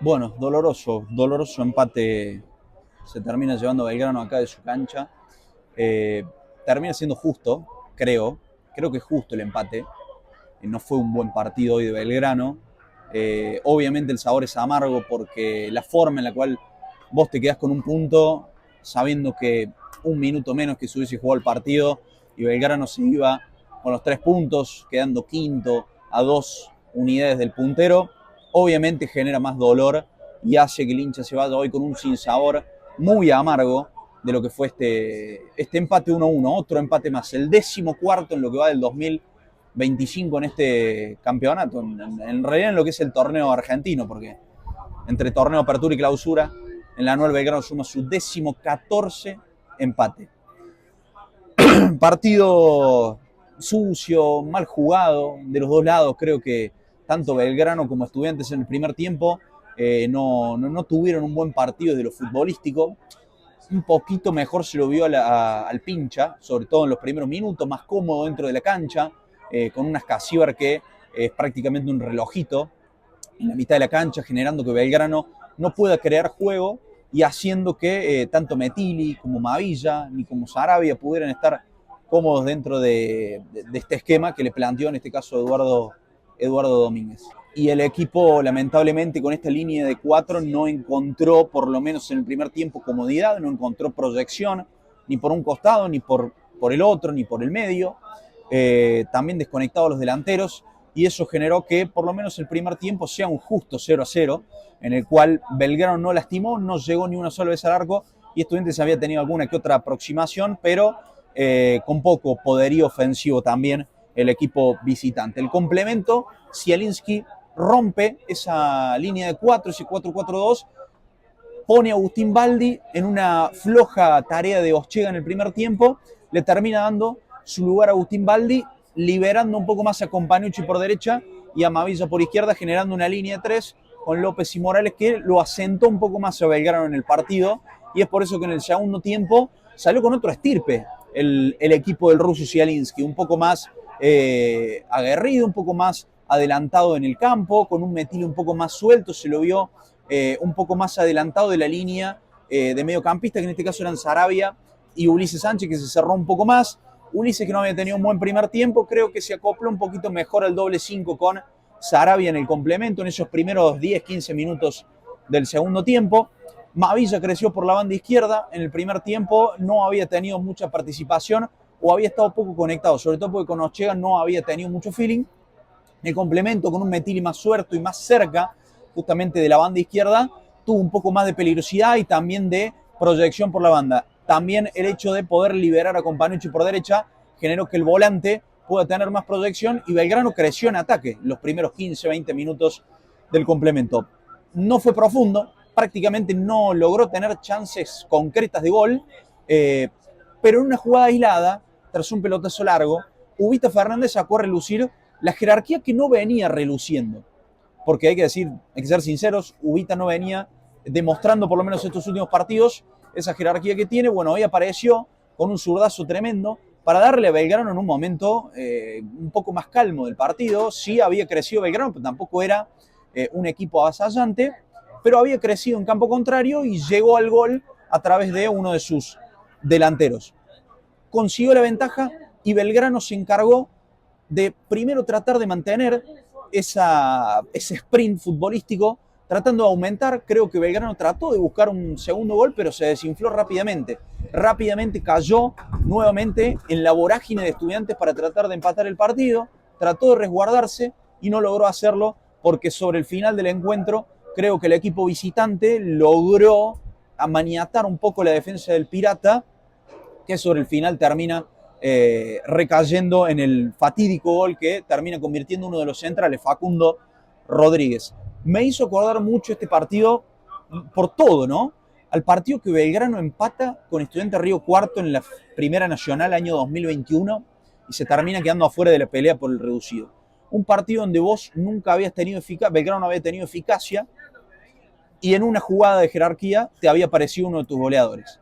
Bueno, doloroso empate se termina llevando Belgrano acá de su cancha. Eh, Termina siendo justo, creo que es justo el empate. No fue un buen partido hoy de Belgrano. Obviamente el sabor es amargo porque la forma en la cual vos te quedás con un punto, sabiendo que un minuto menos que se hubiese jugado el partido y Belgrano se iba con los 3 puntos, quedando quinto a 2 unidades del puntero, obviamente genera más dolor y hace que el hincha se vaya hoy con un sinsabor muy amargo de lo que fue este empate 1-1, otro empate más, el 14º en lo que va del 2025 en este campeonato, en realidad en lo que es el torneo argentino, porque entre torneo apertura y clausura, en la anual Belgrano suma su 14º empate. Partido sucio, mal jugado de los dos lados. Creo que tanto Belgrano como Estudiantes en el primer tiempo no tuvieron un buen partido desde lo futbolístico. Un poquito mejor se lo vio al Pincha, sobre todo en los primeros minutos, más cómodo dentro de la cancha, con un Ascasíbar que es prácticamente un relojito en la mitad de la cancha, generando que Belgrano no pueda crear juego y haciendo que tanto Metili como Mavilla ni como Sarabia pudieran estar cómodos dentro de este esquema que le planteó en este caso Eduardo Domínguez. Y el equipo, lamentablemente, con esta línea de 4 no encontró, por lo menos en el primer tiempo, comodidad, no encontró proyección, ni por un costado, ni por el otro, ni por el medio. También desconectados los delanteros, y eso generó que por lo menos el primer tiempo sea un justo 0-0, en el cual Belgrano no lastimó, no llegó ni una sola vez al arco, y Estudiantes había tenido alguna que otra aproximación, pero con poco poderío ofensivo también el equipo visitante. El complemento, Zielinski rompe esa línea de 4, ese 4-4-2, pone a Agustín Baldi en una floja tarea de Oschega en el primer tiempo, le termina dando su lugar a Agustín Baldi, liberando un poco más a Companucci por derecha y a Mavilla por izquierda, generando una línea de 3 con López y Morales que lo asentó un poco más a Belgrano en el partido, y es por eso que en el segundo tiempo salió con otro estirpe el equipo del ruso Zielinski, un poco más aguerrido, un poco más adelantado en el campo, con un Metili un poco más suelto, se lo vio un poco más adelantado de la línea de mediocampista, que en este caso eran Sarabia y Ulises Sánchez, que se cerró un poco más. Ulises, que no había tenido un buen primer tiempo, creo que se acopló un poquito mejor al doble 5 con Sarabia en el complemento en esos primeros 10-15 minutos del segundo tiempo. Mavilla creció por la banda izquierda, en el primer tiempo no había tenido mucha participación o había estado poco conectado, sobre todo porque con Oschega no había tenido mucho feeling. El complemento con un Metili más suelto y más cerca justamente de la banda izquierda, tuvo un poco más de peligrosidad y también de proyección por la banda. También el hecho de poder liberar a Companucci por derecha generó que el volante pueda tener más proyección y Belgrano creció en ataque los primeros 15-20 minutos del complemento. No fue profundo, prácticamente no logró tener chances concretas de gol, pero en una jugada aislada, tras un pelotazo largo, Ubita Fernández sacó a relucir la jerarquía que no venía reluciendo, porque hay que decir, hay que ser sinceros, Ubita no venía demostrando por lo menos estos últimos partidos esa jerarquía que tiene. Bueno, hoy apareció con un zurdazo tremendo para darle a Belgrano en un momento un poco más calmo del partido. Sí había crecido Belgrano, pero tampoco era un equipo avasallante, pero había crecido en campo contrario y llegó al gol a través de uno de sus delanteros. Consiguió la ventaja y Belgrano se encargó de primero tratar de mantener ese sprint futbolístico, tratando de aumentar. Creo que Belgrano trató de buscar un segundo gol, pero se desinfló rápidamente. Rápidamente cayó nuevamente en la vorágine de Estudiantes para tratar de empatar el partido, trató de resguardarse y no logró hacerlo, porque sobre el final del encuentro creo que el equipo visitante logró amaniatar un poco la defensa del Pirata, que sobre el final termina recayendo en el fatídico gol que termina convirtiendo uno de los centrales, Facundo Rodríguez. Me hizo acordar mucho este partido por todo, ¿no? Al partido que Belgrano empata con Estudiantes Río Cuarto en la Primera Nacional año 2021 y se termina quedando afuera de la pelea por el reducido. Un partido donde vos nunca habías tenido eficacia, Belgrano no había tenido eficacia, y en una jugada de jerarquía te había aparecido uno de tus goleadores.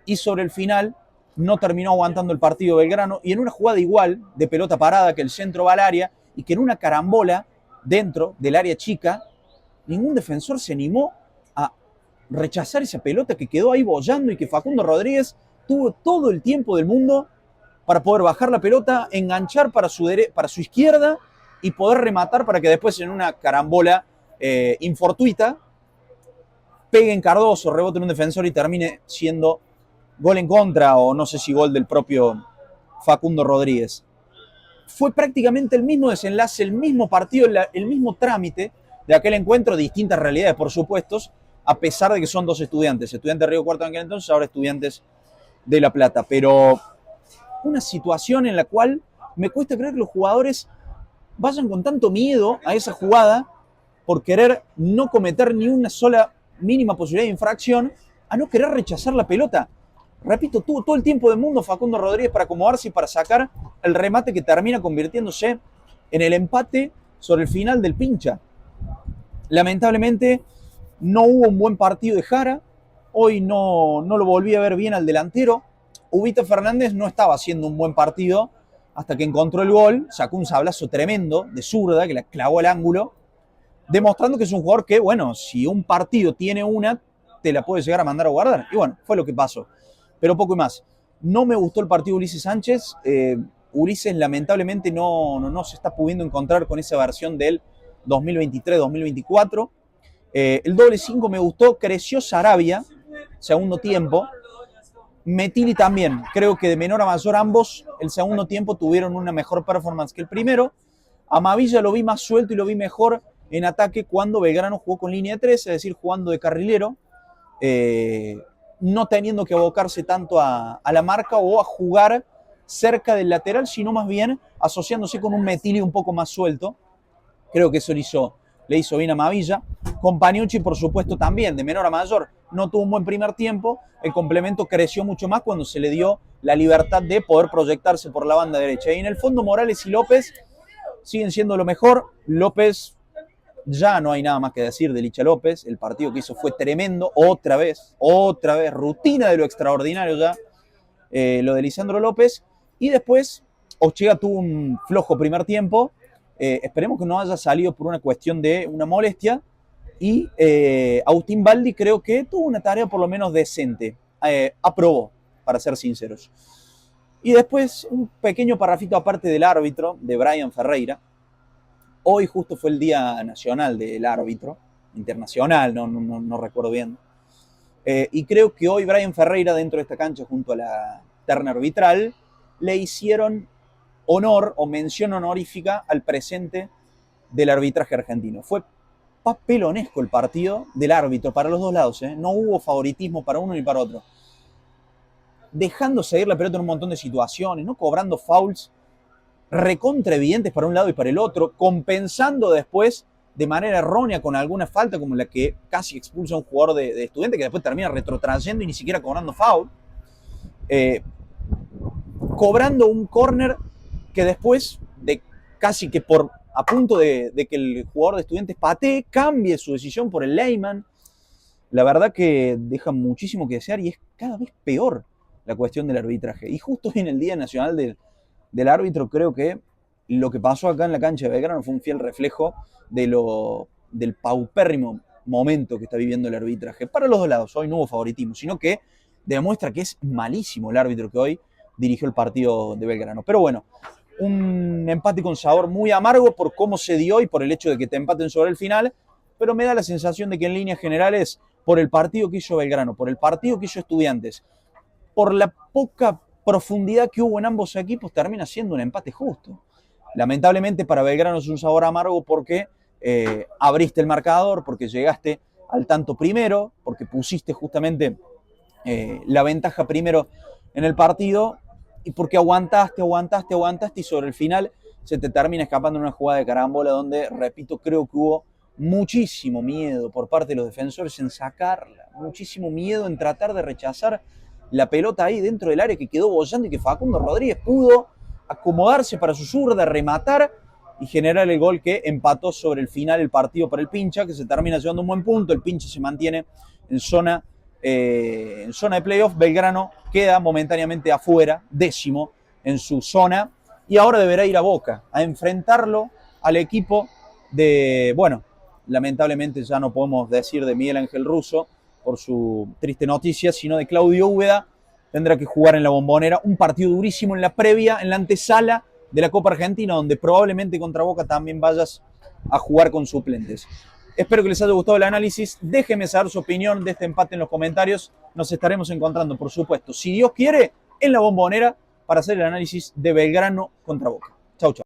Y sobre el final no terminó aguantando el partido Belgrano, y en una jugada igual, de pelota parada, que el centro va al área, y que en una carambola dentro del área chica, ningún defensor se animó a rechazar esa pelota que quedó ahí bollando y que Facundo Rodríguez tuvo todo el tiempo del mundo para poder bajar la pelota, enganchar para su izquierda y poder rematar para que después en una carambola infortuita pegue en Cardoso, rebote en un defensor y termine siendo gol en contra o no sé si gol del propio Facundo Rodríguez. Fue prácticamente el mismo desenlace, el mismo partido, el mismo trámite de aquel encuentro, distintas realidades, por supuesto, a pesar de que son dos estudiantes de Río Cuarto en aquel entonces, ahora Estudiantes de La Plata. Pero una situación en la cual me cuesta creer que los jugadores vayan con tanto miedo a esa jugada por querer no cometer ni una sola mínima posibilidad de infracción, a no querer rechazar la pelota. Repito, tuvo todo el tiempo del mundo Facundo Rodríguez para acomodarse y para sacar el remate que termina convirtiéndose en el empate sobre el final del pincha. Lamentablemente no hubo un buen partido de Jara, hoy no lo volví a ver bien al delantero. Ubita Fernández no estaba haciendo un buen partido hasta que encontró el gol, sacó un sablazo tremendo de zurda que la clavó al ángulo, demostrando que es un jugador que, bueno, si un partido tiene una, te la puede llegar a mandar a guardar. Y bueno, fue lo que pasó. Pero poco y más. No me gustó el partido de Ulises Sánchez. Ulises lamentablemente no se está pudiendo encontrar con esa versión del 2023-2024. El doble 5 me gustó, creció Sarabia, segundo tiempo. Metili también, creo que de menor a mayor ambos, el segundo tiempo tuvieron una mejor performance que el primero. A Mavilla lo vi más suelto y lo vi mejor en ataque cuando Belgrano jugó con línea 3, es decir, jugando de carrilero, no teniendo que abocarse tanto a la marca o a jugar cerca del lateral, sino más bien asociándose con un Metili un poco más suelto. Creo que eso le hizo bien a Mavilla. Con Paniucci, por supuesto, también, de menor a mayor, no tuvo un buen primer tiempo. El complemento creció mucho más cuando se le dio la libertad de poder proyectarse por la banda derecha. Y en el fondo, Morales y López siguen siendo lo mejor. López, ya no hay nada más que decir de Licha López. El partido que hizo fue tremendo. Otra vez, rutina de lo extraordinario ya, lo de Lisandro López. Y después, Ochega tuvo un flojo primer tiempo. Esperemos que no haya salido por una cuestión de una molestia. Y Agustín Baldi creo que tuvo una tarea por lo menos decente. Aprobó, para ser sinceros. Y después un pequeño parrafito aparte del árbitro, de Brian Ferreira. Hoy justo fue el Día Nacional del Árbitro, internacional, no recuerdo bien. Y creo que hoy Brian Ferreira, dentro de esta cancha, junto a la terna arbitral, le hicieron honor o mención honorífica al presente del arbitraje argentino. Fue papelonesco el partido del árbitro para los dos lados, ¿eh? No hubo favoritismo para uno ni para otro. Dejando seguir la pelota en un montón de situaciones, no cobrando fouls recontra evidentes para un lado y para el otro, compensando después de manera errónea con alguna falta como la que casi expulsa a un jugador de Estudiante que después termina retrotrayendo y ni siquiera cobrando foul. Cobrando un córner que después de casi que a punto de que el jugador de Estudiantes patee, cambie su decisión por el Leyman. La verdad que deja muchísimo que desear y es cada vez peor la cuestión del arbitraje. Y justo en el Día Nacional del Árbitro, creo que lo que pasó acá en la cancha de Belgrano fue un fiel reflejo del paupérrimo momento que está viviendo el arbitraje. Para los dos lados, hoy no hubo favoritismo, sino que demuestra que es malísimo el árbitro que hoy dirigió el partido de Belgrano. Pero bueno, un empate con sabor muy amargo por cómo se dio y por el hecho de que te empaten sobre el final, pero me da la sensación de que en líneas generales, por el partido que hizo Belgrano, por el partido que hizo Estudiantes, por la poca profundidad que hubo en ambos equipos, termina siendo un empate justo. Lamentablemente para Belgrano es un sabor amargo porque abriste el marcador, porque llegaste al tanto primero, porque pusiste justamente la ventaja primero en el partido y porque aguantaste y sobre el final se te termina escapando en una jugada de carambola donde, repito, creo que hubo muchísimo miedo por parte de los defensores en sacarla, muchísimo miedo en tratar de rechazar la pelota ahí dentro del área que quedó bollando y que Facundo Rodríguez pudo acomodarse para su zurda, rematar y generar el gol que empató sobre el final el partido para el Pincha, que se termina llevando un buen punto. El Pincha se mantiene en zona de playoff. Belgrano queda momentáneamente afuera, 10º en su zona, y ahora deberá ir a Boca a enfrentarlo al equipo de, bueno, lamentablemente ya no podemos decir de Miguel Ángel Russo por su triste noticia, sino de Claudio Úbeda. Tendrá que jugar en la Bombonera un partido durísimo en la previa, en la antesala de la Copa Argentina, donde probablemente contra Boca también vayas a jugar con suplentes. Espero que les haya gustado el análisis. Déjenme saber su opinión de este empate en los comentarios. Nos estaremos encontrando, por supuesto, si Dios quiere, en la Bombonera para hacer el análisis de Belgrano contra Boca. Chau, chau.